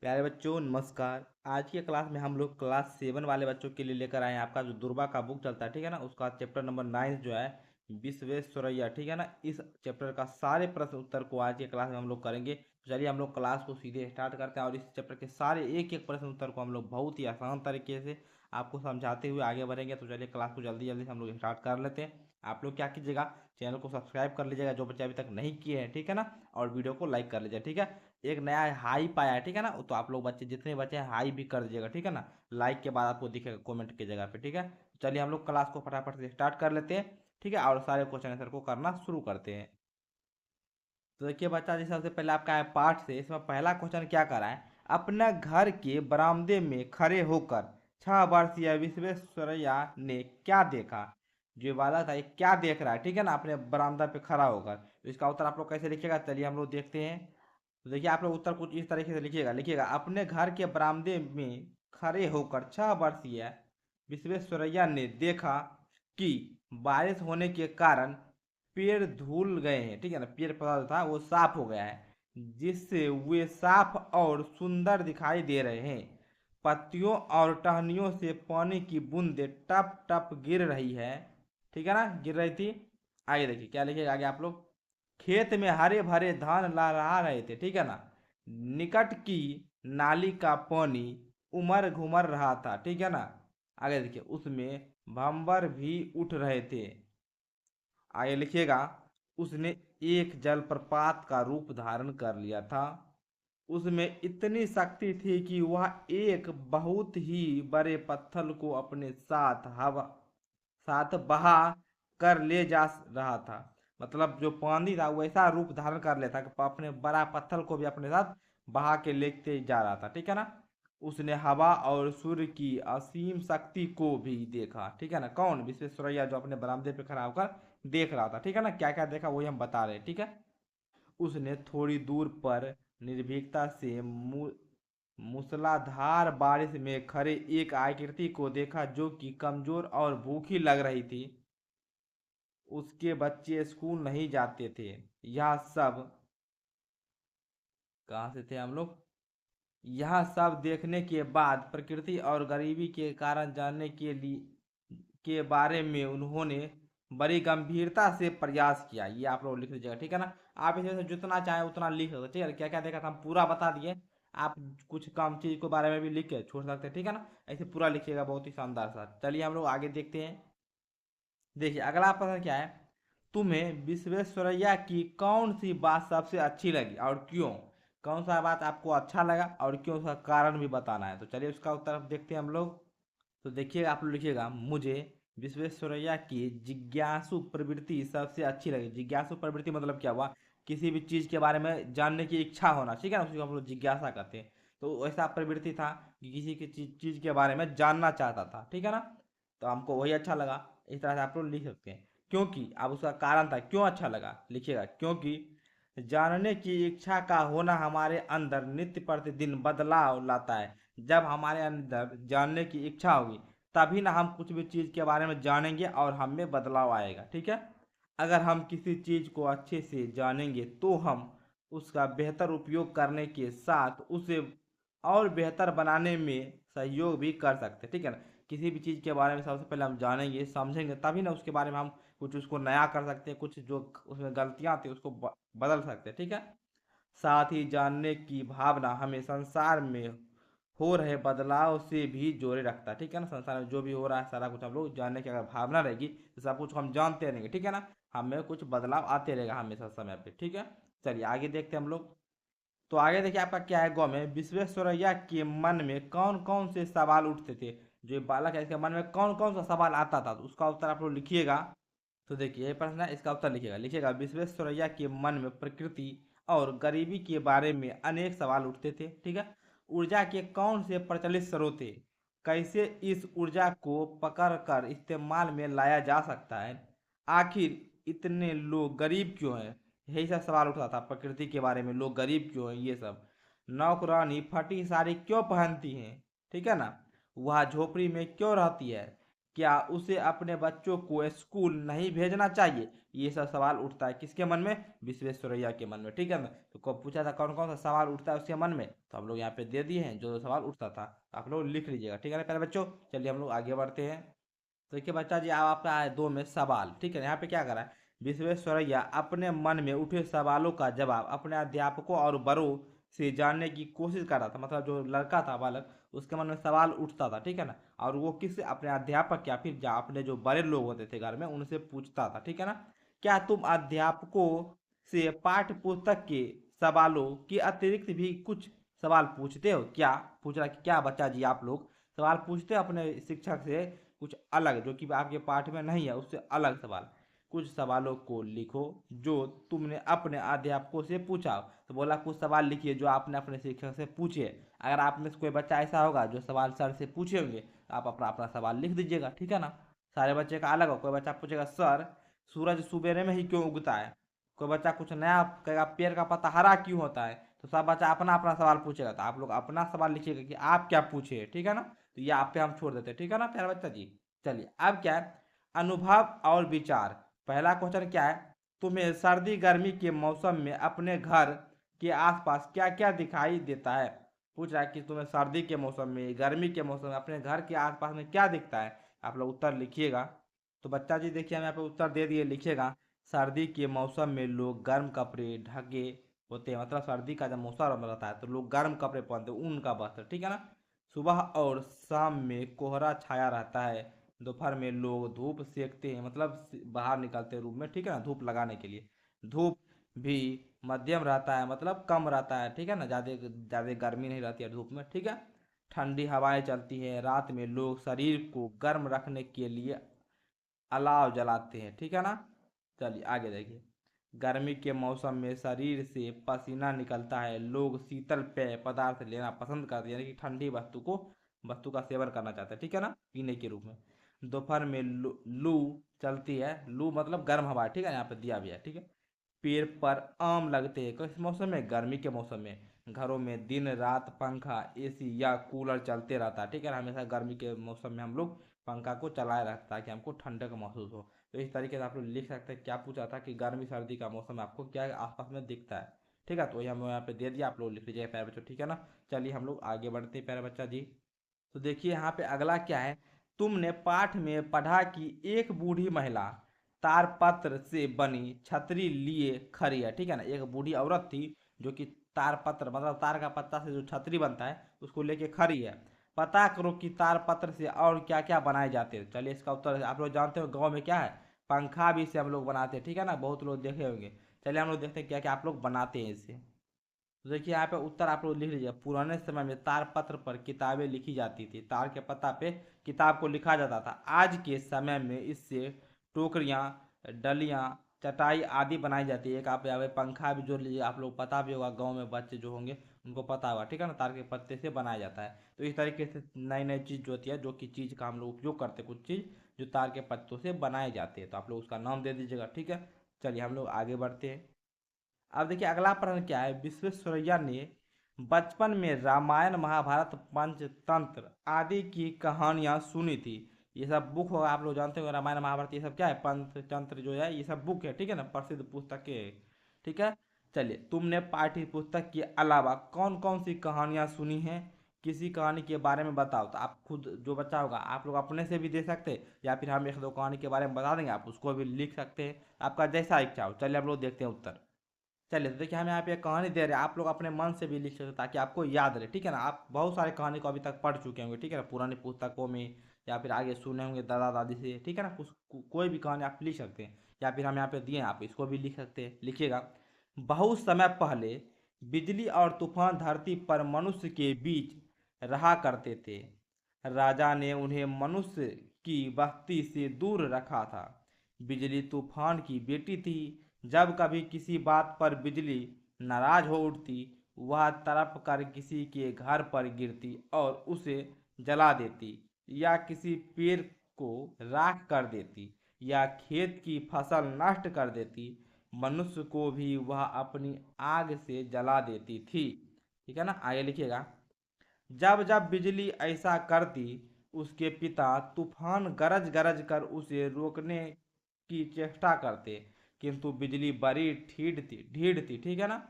प्यारे बच्चों नमस्कार। आज की क्लास में हम लोग क्लास 7 वाले बच्चों के लिए लेकर आए हैं आपका जो दुर्बा का बुक चलता है, ठीक है ना। उसका चैप्टर नंबर 9 जो है विश्वेश्वरैया, ठीक है ना। इस चैप्टर का सारे प्रश्न उत्तर को आज की क्लास में हम लोग करेंगे। तो चलिए हम लोग क्लास को सीधे स्टार्ट करते हैं और इस चैप्टर के सारे एक एक प्रश्न उत्तर को हम लोग बहुत ही आसान तरीके से आपको समझाते हुए आगे बढ़ेंगे। तो चलिए क्लास को जल्दी जल्दी से हम लोग स्टार्ट कर लेते हैं। आप लोग क्या कीजिएगा, चैनल को सब्सक्राइब कर लीजिएगा जो बच्चे अभी तक नहीं किए हैं, ठीक है ना। और वीडियो को लाइक कर लीजिए, ठीक है। एक नया हाई पाया है, ठीक है ना। तो आप लोग बच्चे जितने बच्चे हैं हाई भी कर दीजिएगा, ठीक है ना। लाइक के बाद आपको दिखेगा कमेंट की जगह पे, ठीक है। चलिए हम लोग क्लास को फटाफट से स्टार्ट कर लेते हैं, ठीक है। और सारे क्वेश्चन आंसर को करना शुरू करते हैं। तो देखिए बच्चा जी, सबसे पहले आपका है पाठ से। इसमें पहला क्वेश्चन क्या करा है, अपना घर के बरामदे में खड़े होकर 6 वर्षीय विश्वेश्वरैया ने क्या देखा। जो बालक था ये क्या देख रहा है, ठीक है ना, अपने बरामदा पे खड़ा होकर। तो इसका उत्तर आप लोग कैसे लिखिएगा, चलिए हम लोग देखते हैं। तो देखिए आप लोग उत्तर कुछ इस तरीके से लिखिएगा लिखिएगा अपने घर के बरामदे में खड़े होकर 6 वर्षीय विश्वेश्वरैया ने देखा कि बारिश होने के कारण पेड़ धुल गए हैं, ठीक है ना। पेड़ पौधा जो था वो साफ हो गया है, जिससे वे साफ और सुंदर दिखाई दे रहे हैं। पत्तियों और टहनियों से पानी की बूंदें टप टप गिर रही है, ठीक है ना, गिर रही थी। आगे देखिए क्या लिखिएगा आगे आप लोग। खेत में हरे भरे धान लहरा रहे थे, ठीक है ना। निकट की नाली का पानी उमर घुमर रहा था, ठीक है ना। आगे देखिए उसमें भंवर भी उठ रहे थे। आगे लिखिएगा उसने एक जलप्रपात का रूप धारण कर लिया था। उसमें इतनी शक्ति थी कि वह एक बहुत ही बड़े पत्थर को अपने साथ बहा कर ले जा रहा था। मतलब जो पानी था वैसा रूप धारण कर लेता कि अपने बड़ा पत्थर को भी अपने साथ बहा के लेते जा रहा था, ठीक है ना। उसने हवा और सूर्य की असीम शक्ति को भी देखा, ठीक है ना। कौन, विश्वेश्वरैया, जो अपने बरामदे पे खड़ा होकर देख रहा था, ठीक है ना। क्या क्या देखा वही हम बता रहे हैं, ठीक है। उसने थोड़ी दूर पर निर्भीकता से मूसलाधार बारिश में खड़े एक आकृति को देखा जो कि कमजोर और भूखी लग रही थी। उसके बच्चे स्कूल नहीं जाते थे। यह सब कहाँ से थे हम लोग। यह सब देखने के बाद प्रकृति और गरीबी के कारण जानने के बारे में उन्होंने बड़ी गंभीरता से प्रयास किया। ये आप लोग लिख लीजिएगा, ठीक है ना। आप इसमें से जितना चाहे उतना लिख सकते, ठीक है। क्या क्या देखा था हम पूरा बता दिए। आप कुछ कम चीज के बारे में भी लिख के छोड़ सकते हैं, ठीक है ना। ऐसे पूरा लिखिएगा बहुत ही शानदार सा। चलिए हम लोग आगे देखते हैं। देखिए अगला प्रश्न क्या है, तुम्हें विश्वेश्वरैया की कौन सी बात सबसे अच्छी लगी और क्यों। कौन सा बात आपको अच्छा लगा और क्यों, उसका कारण भी बताना है। तो चलिए उसका उत्तर देखते हैं हम लोग। तो देखिए आप लोग लिखिएगा, मुझे विश्वेश्वरैया की जिज्ञासु प्रवृत्ति सबसे अच्छी लगी। जिज्ञासु प्रवृत्ति मतलब क्या हुआ, किसी भी चीज़ के बारे में जानने की इच्छा होना, ठीक है ना, उसी को हम लोग जिज्ञासा कहते हैं। तो वैसा प्रवृत्ति था कि किसी की चीज़ के बारे में जानना चाहता था, ठीक है ना। तो हमको वही अच्छा लगा। इस तरह से आप लोग लिख सकते हैं। क्योंकि अब उसका कारण था क्यों अच्छा लगा, लिखिएगा क्योंकि जानने की इच्छा का होना हमारे अंदर नित्य प्रतिदिन बदलाव लाता है। जब हमारे अंदर जानने की इच्छा होगी तभी ना हम कुछ भी चीज़ के बारे में जानेंगे और हम में बदलाव आएगा, ठीक है। अगर हम किसी चीज़ को अच्छे से जानेंगे तो हम उसका बेहतर उपयोग करने के साथ उसे और बेहतर बनाने में सहयोग भी कर सकते हैं, ठीक है ना। किसी भी चीज़ के बारे में सबसे पहले हम जानेंगे समझेंगे तभी ना उसके बारे में हम कुछ उसको नया कर सकते हैं, कुछ जो उसमें गलतियाँ थी उसको बदल सकते हैं, ठीक है। साथ ही जानने की भावना हमें संसार में हो रहे बदलाव से भी जोड़े रखता है, ठीक है ना। संसार में जो भी हो रहा है सारा कुछ हम लोग जानने की अगर भावना रहेगी तो सब कुछ हम जानते रहेंगे, ठीक है ना। हमें कुछ बदलाव आते रहेगा हमेशा समय पे, ठीक है। चलिए आगे देखते हैं हम लोग। तो आगे देखिए आपका क्या है, गौ में विश्वेश्वरैया के मन में कौन कौन से सवाल उठते थे। जो ये बालक है इसके मन में कौन कौन सा सवाल आता था, तो उसका उत्तर आप लोग लिखिएगा। तो देखिए ये प्रश्न है, इसका उत्तर लिखिएगा लिखिएगा विश्वेश्वरैया के मन में प्रकृति और गरीबी के बारे में अनेक सवाल उठते थे, ठीक है। ऊर्जा के कौन से प्रचलित स्रोत थे, कैसे इस ऊर्जा को पकड़कर इस्तेमाल में लाया जा सकता है, आखिर इतने लोग गरीब क्यों हैं। यही सब सवाल उठा था प्रकृति के बारे में, लोग गरीब क्यों हैं, ये सब। नौकरानी फटी साड़ी क्यों पहनती हैं, ठीक है ना। वह झोपड़ी में क्यों रहती है, क्या उसे अपने बच्चों को स्कूल नहीं भेजना चाहिए? ये सब सवाल उठता है किसके मन में? विश्वेश्वरैया के मन में, ठीक है ना। तो कब पूछा था कौन कौन सा सवाल उठता है उसके मन में, तो हम लोग यहाँ पे दे दिए हैं जो सवाल उठता था, आप लोग लिख लीजिएगा, ठीक है ना प्यारे बच्चों। चलिए हम लोग आगे बढ़ते हैं। तो देखिए बच्चा जी, अब आपका है दो में सवाल, ठीक है। यहाँ पे क्या करा है, विश्वेश्वरैया अपने मन में उठे सवालों का जवाब अपने अध्यापकों और बड़ों से जानने की कोशिश कर रहा था। मतलब जो लड़का था बालक, उसके मन में सवाल उठता था, ठीक है ना। और वो किससे? अपने अध्यापक या फिर अपने जो बड़े लोग होते थे घर में उनसे पूछता था, ठीक है ना। क्या तुम अध्यापकों से पाठ्य पुस्तक के सवालों के अतिरिक्त भी कुछ सवाल पूछते हो क्या? पूछ रहा कि क्या बच्चा जी आप लोग सवाल पूछते हो अपने शिक्षक से, कुछ अलग जो कि आपके पाठ में नहीं है उससे अलग सवाल? कुछ सवालों को लिखो जो तुमने अपने अध्यापकों से पूछा। तो बोला कुछ सवाल लिखिए जो आपने अपने शिक्षक से पूछे। अगर आप में से कोई बच्चा ऐसा होगा जो सवाल सर से पूछे होंगे, तो आप अपना अपना सवाल लिख दीजिएगा, ठीक है ना। सारे बच्चे का अलग हो। कोई बच्चा पूछेगा सर सूरज सवेरे में ही क्यों उगता है? कोई बच्चा कुछ नया कहेगा पेड़ का पत्ता हरा क्यों होता है? तो सब बच्चा अपना अपना सवाल पूछेगा, तो आप लोग अपना सवाल लिखिएगा कि आप क्या पूछे, ठीक है ना। तो ये आप पे हम छोड़ देते हैं, ठीक है ना प्यारा बच्चा जी। चलिए अब क्या है, अनुभव और विचार। पहला क्वेश्चन क्या है, तुम्हें सर्दी गर्मी के मौसम में अपने घर के आसपास क्या क्या दिखाई देता है? पूछ रहा है कि तुम्हें सर्दी के मौसम में गर्मी के मौसम में अपने घर के आसपास में क्या दिखता है। आप लोग उत्तर लिखिएगा। तो बच्चा जी देखिए हम यहाँ पे उत्तर दे दिए, लिखिएगा। सर्दी के मौसम में लोग गर्म कपड़े ढके होते हैं, मतलब सर्दी का जब मौसम रहता है तो लोग गर्म कपड़े पहनते हैं, ऊन का वस्त्र, ठीक है ना। सुबह और शाम में कोहरा छाया रहता है। दोपहर में लोग धूप सेकते हैं, मतलब बाहर निकलते हैं रूम में, ठीक है ना, धूप लगाने के लिए। धूप भी मध्यम रहता है, मतलब कम रहता है, ठीक है ना, ज़्यादा ज़्यादा गर्मी नहीं रहती है धूप में, ठीक है। ठंडी हवाएं चलती हैं। रात में लोग शरीर को गर्म रखने के लिए अलाव जलाते हैं, ठीक है ना। चलिए आगे देखिए। गर्मी के मौसम में शरीर से पसीना निकलता है, लोग शीतल पेय पदार्थ लेना पसंद करते हैं, यानी कि ठंडी वस्तु का सेवन करना चाहते हैं, ठीक है ना, पीने के रूप में। दोपहर में लू चलती है, लू मतलब गर्म हवा, ठीक है, यहाँ पे दिया भी है, ठीक है। पेड़ पर आम लगते हैं किस मौसम में? गर्मी के मौसम में। घरों में दिन रात पंखा एसी या कूलर चलते रहता है, ठीक है ना। हमेशा गर्मी के मौसम में हम लोग पंखा को चलाए रखता है कि हमको ठंडक महसूस हो। तो इस तरीके से आप लोग लिख सकते हैं। क्या पूछा था कि गर्मी सर्दी का मौसम आपको क्या आसपास में दिखता है, ठीक है। तो ये हम यहाँ पे दे दिया, आप लोग लिख लीजिएगा प्यारे बच्चों, ठीक है ना। चलिए हम लोग आगे बढ़ते हैं प्यारे बच्चा जी। तो देखिए यहाँ पे अगला क्या है, तुमने पाठ में पढ़ा कि एक बूढ़ी महिला तारपत्र से बनी छतरी लिए खड़ी है, ठीक है ना। एक बूढ़ी औरत थी जो कि तारपत्र मतलब तार का पत्ता से जो छतरी बनता है उसको लेके खड़ी है। पता करो कि तारपत्र से और क्या क्या बनाए जाते हैं। चलिए इसका उत्तर आप लोग जानते हो गाँव में क्या है, पंखा भी इसे हम लोग बनाते हैं, ठीक है ना, बहुत लोग देखे होंगे। चलिए हम लोग देखते हैं क्या क्या आप लोग बनाते हैं इससे। तो देखिए यहाँ पे उत्तर आप लोग लिख लीजिए। पुराने समय में तारपत्र पर किताबें लिखी जाती थी, तार के पत्ता पे किताब को लिखा जाता था। आज के समय में इससे टोकरियाँ, डलियाँ, चटाई आदि बनाई जाती है। एक आप यहाँ पे पंखा भी जोड़ लीजिए, आप लोग पता भी होगा, गांव में बच्चे जो होंगे उनको पता होगा, ठीक है ना, तार के पत्ते से बनाया जाता है। तो इस तरीके से नई नई चीज़ जो होती है, जो कि चीज़ का हम लोग उपयोग करते हैं, कुछ चीज़ जो तार के पत्तों से बनाए जाते हैं, तो आप लोग उसका नाम दे दीजिएगा, ठीक है। चलिए हम लोग आगे बढ़ते हैं। अब देखिए अगला प्रश्न क्या है, विश्वेश्वरैया ने बचपन में रामायण महाभारत पंचतंत्र आदि की कहानियां सुनी थी। ये सब बुक होगा, आप लोग जानते हो रामायण महाभारत ये सब क्या है, पंचतंत्र जो है ये सब बुक है, ठीक है ना, प्रसिद्ध पुस्तकें है, ठीक है। चलिए तुमने पाठ्य पुस्तक के अलावा कौन कौन सी कहानियां सुनी हैं, किसी कहानी के बारे में बताओ। तो आप खुद जो बच्चा होगा आप लोग अपने से भी दे सकते हैं, या फिर हम एक दो कहानी के बारे में बता देंगे, आप उसको भी लिख सकते हैं, आपका जैसा इच्छा हो। चलिए हम लोग देखते हैं उत्तर। चलिए तो देखिए हम यहाँ पे एक कहानी दे रहे हैं, आप लोग अपने मन से भी लिख सकते हैं ताकि आपको याद रहे, ठीक है ना। आप बहुत सारे कहानी को अभी तक पढ़ चुके होंगे, ठीक है ना, पुरानी पुस्तकों में या फिर आगे सुने होंगे दादा दादी से, ठीक है ना। कुछ कोई भी कहानी आप लिख सकते हैं, या फिर हम यहाँ पे दिए हैं आप इसको भी लिख सकते हैं। लिखिएगा। बहुत समय पहले बिजली और तूफान धरती पर मनुष्य के बीच रहा करते थे। राजा ने उन्हें मनुष्य की बस्ती से दूर रखा था। बिजली तूफान की बेटी थी। जब कभी किसी बात पर बिजली नाराज हो उठती, वह तड़प कर किसी के घर पर गिरती और उसे जला देती, या किसी पेड़ को राख कर देती, या खेत की फसल नष्ट कर देती। मनुष्य को भी वह अपनी आग से जला देती थी, ठीक है ना। आगे लिखिएगा। जब जब बिजली ऐसा करती, उसके पिता तूफान गरज गरज कर उसे रोकने की चेष्टा करते, किंतु बिजली बड़ी ढीठ थी, ठीक है ना।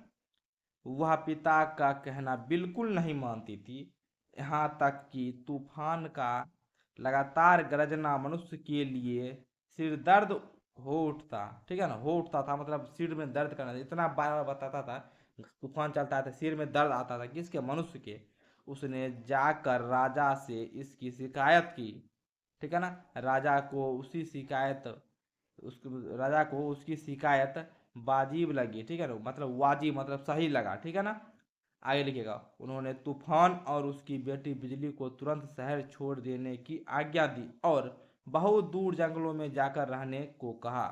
वह पिता का कहना बिल्कुल नहीं मानती थी। यहाँ तक कि तूफान का लगातार गरजना मनुष्य के लिए सिर दर्द हो उठता, ठीक है ना, हो उठता था, मतलब सिर में दर्द करना, इतना बार बार बताता था। तूफान चलता था, सिर में दर्द आता था, किसके, मनुष्य के। उसने जाकर राजा से इसकी शिकायत की, ठीक है ना। राजा को उसी शिकायत उसको राजा को उसकी शिकायत वाजिब लगी, ठीक है ना, मतलब वाजिब मतलब सही लगा, ठीक है ना। आगे लिखेगा, उन्होंने तूफान और उसकी बेटी बिजली को तुरंत शहर छोड़ देने की आज्ञा दी और बहुत दूर जंगलों में जाकर रहने को कहा।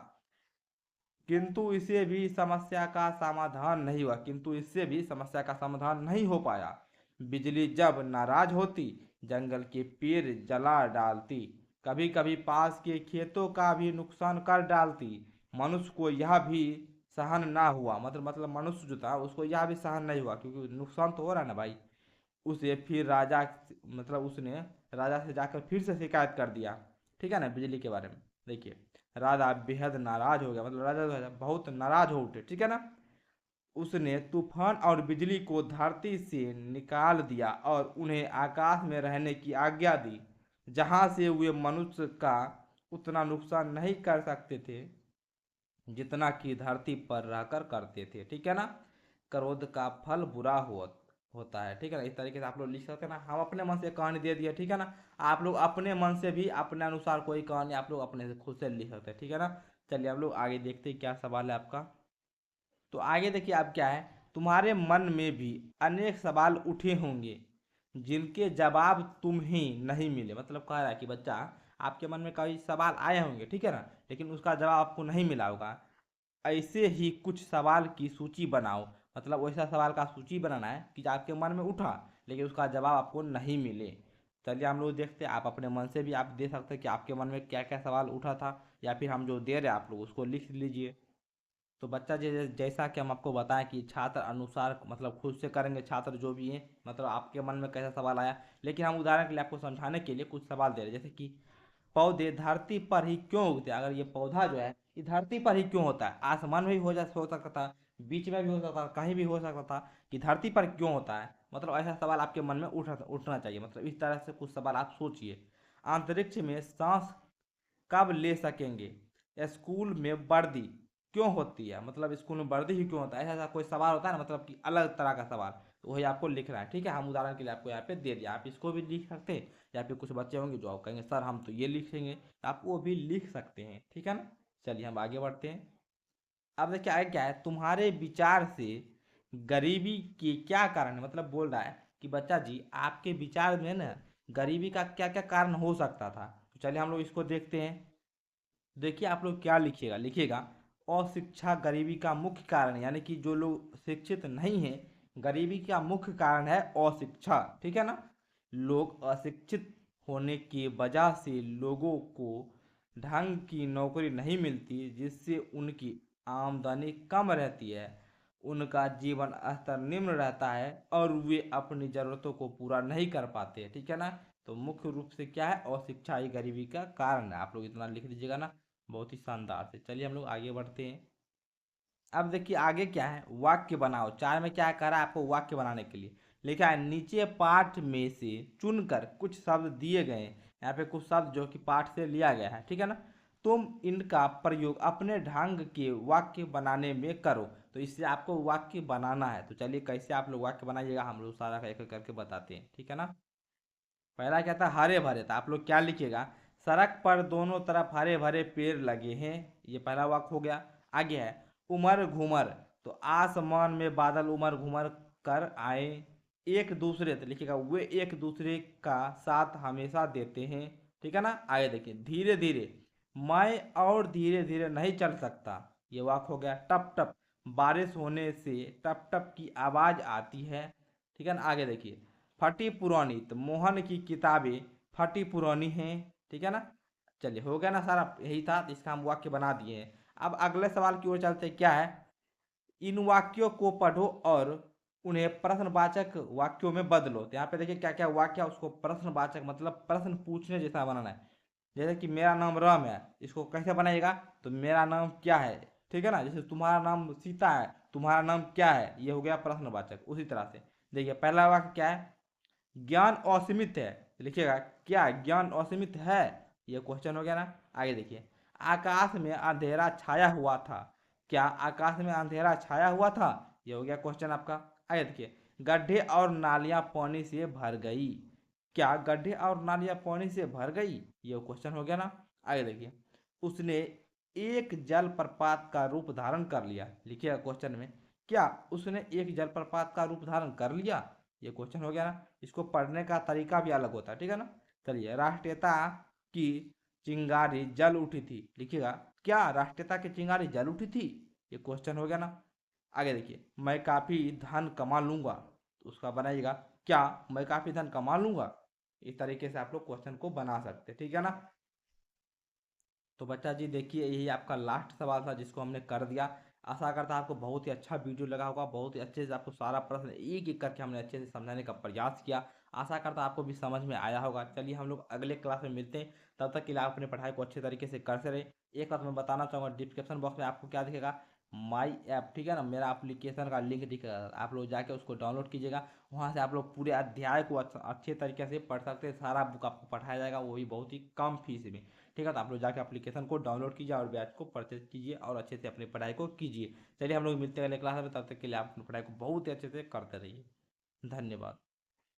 किंतु इससे भी समस्या का समाधान नहीं हो पाया। बिजली जब नाराज होती, जंगल के पेड़ जला डालती, कभी कभी पास के खेतों का भी नुकसान कर डालती। मनुष्य को यह भी सहन ना हुआ, मतलब मनुष्य जो था उसको यह भी सहन नहीं हुआ, क्योंकि नुकसान तो हो रहा है ना भाई। उसे फिर राजा मतलब उसने राजा से जाकर फिर से शिकायत कर दिया, ठीक है ना, बिजली के बारे में। देखिए, राजा बेहद नाराज हो गया, मतलब राजा जो है बहुत नाराज हो उठे, ठीक है ना। उसने तूफान और बिजली को धरती से निकाल दिया और उन्हें आकाश में रहने की आज्ञा दी, जहां से वे मनुष्य का उतना नुकसान नहीं कर सकते थे जितना कि धरती पर रहकर करते थे, ठीक है ना। क्रोध का फल बुरा होता है, ठीक है ना। इस तरीके से आप लोग लिख सकते हैं ना। हम अपने मन से कहानी दे दिए, ठीक है ना। आप लोग अपने मन से भी अपने अनुसार कोई कहानी आप लोग अपने से खुद से लिख सकते हैं, ठीक है ना। चलिए हम लोग आगे देखते हैं क्या सवाल है आपका। तो आगे देखिए अब क्या है, तुम्हारे मन में भी अनेक सवाल उठे होंगे जिनके जवाब तुम्हें नहीं मिले, मतलब कह रहा है कि बच्चा आपके मन में कई सवाल आए होंगे, ठीक है ना, लेकिन उसका जवाब आपको नहीं मिला होगा। ऐसे ही कुछ सवाल की सूची बनाओ, मतलब वैसा सवाल का सूची बनाना है कि आपके मन में उठा लेकिन उसका जवाब आपको नहीं मिले। चलिए हम लोग देखते हैं, आप अपने मन से भी आप दे सकते हैं कि आपके मन में क्या क्या सवाल उठा था, या फिर हम जो दे रहे हैं आप लोग उसको लिख लीजिए। तो बच्चा जैसा कि हम आपको बताएं कि छात्र अनुसार मतलब खुद से करेंगे, छात्र जो भी हैं, मतलब आपके मन में कैसा सवाल आया, लेकिन हम उदाहरण के लिए आपको समझाने के लिए कुछ सवाल दे रहे हैं, जैसे कि पौधे धरती पर ही क्यों उगते हैं। अगर ये पौधा जो है ये धरती पर ही क्यों होता है, आसमान में भी हो सकता था, बीच में भी हो सकता था, कहीं भी हो सकता था, कि धरती पर क्यों होता है, मतलब ऐसा सवाल आपके मन में उठना चाहिए, मतलब इस तरह से कुछ सवाल आप सोचिए। अंतरिक्ष में सांस कब ले सकेंगे, स्कूल में वर्दी क्यों होती है, मतलब स्कूल में वर्दी ही क्यों होता है, ऐसा ऐसा कोई सवाल होता है ना, मतलब कि अलग तरह का सवाल, तो वही आपको लिखना है, ठीक है। हम उदाहरण के लिए आपको यहाँ पे दे दिया, आप इसको भी लिख सकते हैं, या फिर कुछ बच्चे होंगे जो आप कहेंगे सर हम तो ये लिखेंगे, तो आप वो भी लिख सकते हैं, ठीक है ना। चलिए हम आगे बढ़ते हैं। अब देखिए आगे क्या है, तुम्हारे विचार से गरीबी के क्या कारण है, मतलब बोल रहा है कि बच्चा जी आपके विचार में ना गरीबी का क्या क्या कारण हो सकता था। तो चलिए हम लोग इसको देखते हैं। देखिए आप लोग क्या लिखिएगा, लिखिएगा अशिक्षा गरीबी का मुख्य कारण है, यानी कि जो लोग शिक्षित नहीं हैं, गरीबी का मुख्य कारण है अशिक्षा, ठीक है ना। लोग अशिक्षित होने की वजह से लोगों को ढंग की नौकरी नहीं मिलती, जिससे उनकी आमदनी कम रहती है, उनका जीवन स्तर निम्न रहता है और वे अपनी ज़रूरतों को पूरा नहीं कर पाते, ठीक है ना। तो मुख्य रूप से क्या है, अशिक्षा ही गरीबी का कारण है, आप लोग इतना लिख दीजिएगा ना, बहुत ही शानदार से। चलिए हम लोग आगे बढ़ते हैं। अब देखिए आगे क्या है, वाक्य बनाओ। चार में क्या कह रहा है आपको, वाक्य बनाने के लिए लिखा है नीचे पाठ में से चुनकर कुछ शब्द दिए गए हैं, यहाँ पे कुछ शब्द जो कि पाठ से लिया गया है, ठीक है ना। तुम इनका प्रयोग अपने ढंग के वाक्य बनाने में करो। तो इससे आपको वाक्य बनाना है, तो चलिए कैसे आप लोग वाक्य बनाइएगा हम लोग सारा एक एक करके बताते हैं, ठीक है ना। पहला क्या था, हरे भरे, था आप लोग क्या लिखिएगा, सड़क पर दोनों तरफ हरे भरे पेड़ लगे हैं, ये पहला वाक्य हो गया। आगे है उमर घुमर, तो आसमान में बादल उमर घुमर कर आए। एक दूसरे, तो लिखिएगा वे एक दूसरे का साथ हमेशा देते हैं, ठीक है ना। आगे देखिए धीरे धीरे, मैं और धीरे धीरे नहीं चल सकता, ये वाक्य हो गया। टप टप, बारिश होने से टप टप की आवाज़ आती है, ठीक है ना। आगे देखिए फटी पुरानी, तो मोहन की किताबें फटी पुरानी हैं, ठीक है ना। चलिए हो गया ना सारा, यही था, तो इसका हम वाक्य बना दिए हैं। अब अगले सवाल की ओर चलते हैं, क्या है, इन वाक्यों को पढ़ो और उन्हें प्रश्नवाचक वाक्यों में बदलो। तो यहाँ पे देखिए क्या क्या वाक्य है, उसको प्रश्नवाचक मतलब प्रश्न पूछने जैसा बनाना है। जैसे कि मेरा नाम राम है, इसको कैसे बनाइएगा, तो मेरा नाम क्या है, ठीक है ना। जैसे तुम्हारा नाम सीता है, तुम्हारा नाम क्या है, ये हो गया प्रश्नवाचक। उसी तरह से देखिए पहला वाक्य क्या है, ज्ञान असीमित है, लिखिएगा क्या ज्ञान असीमित है, ये क्वेश्चन हो गया ना। आगे देखिए, आकाश में अंधेरा छाया हुआ था, क्या आकाश में अंधेरा छाया हुआ था, ये हो गया क्वेश्चन आपका। आगे देखिए, गड्ढे और नालियां पानी से भर गई, क्या गड्ढे और नालियां पानी से भर गई, ये क्वेश्चन हो गया ना। आगे देखिए, उसने एक जलप्रपात का रूप धारण कर लिया, लिखिएगा क्वेश्चन में, क्या उसने एक जलप्रपात का रूप धारण कर लिया, ये क्वेश्चन हो गया ना। इसको पढ़ने का तरीका भी अलग होता है, ठीक है ना। चलिए, राष्ट्रीयता की चिंगारी जल उठी थी, लिखिएगा क्या राष्ट्रीयता की चिंगारी जल उठी थी, ये क्वेश्चन हो गया ना। आगे देखिए, मैं काफी धन कमा लूंगा, तो उसका बनाइएगा क्या मैं काफी धन कमा लूंगा। इस तरीके से आप लोग क्वेश्चन को बना सकते हैं, ठीक है ना। तो बच्चा जी देखिए, यही आपका लास्ट सवाल था जिसको हमने कर दिया। आशा करता आपको बहुत ही अच्छा वीडियो लगा होगा, बहुत ही अच्छे से आपको सारा प्रश्न एक एक करके हमने अच्छे से समझाने का प्रयास किया। आशा करता आपको भी समझ में आया होगा। चलिए हम लोग अगले क्लास में मिलते हैं, तब तक के लिए आप अपनी पढ़ाई को अच्छे तरीके से करते रहे। एक बात मैं बताना चाहूँगा, डिस्क्रिप्शन बॉक्स में आपको क्या दिखेगा, माई ऐप, ठीक है ना, मेरा एप्लीकेशन का लिंक दिखेगा, आप लोग जाके उसको डाउनलोड कीजिएगा। वहाँ से आप लोग पूरे अध्याय को अच्छे तरीके से पढ़ सकते हैं, सारा बुक आपको पढ़ाया जाएगा, वो भी बहुत ही कम फीस में। ठीक है, तो आप लोग जाके एप्लीकेशन को डाउनलोड कीजिए और बैच को परचेज कीजिए और अच्छे से अपनी पढ़ाई को कीजिए। चलिए हम लोग मिलते हैं अगले क्लास में, तब तक के लिए आप अपनी पढ़ाई को बहुत ही अच्छे से करते रहिए। धन्यवाद।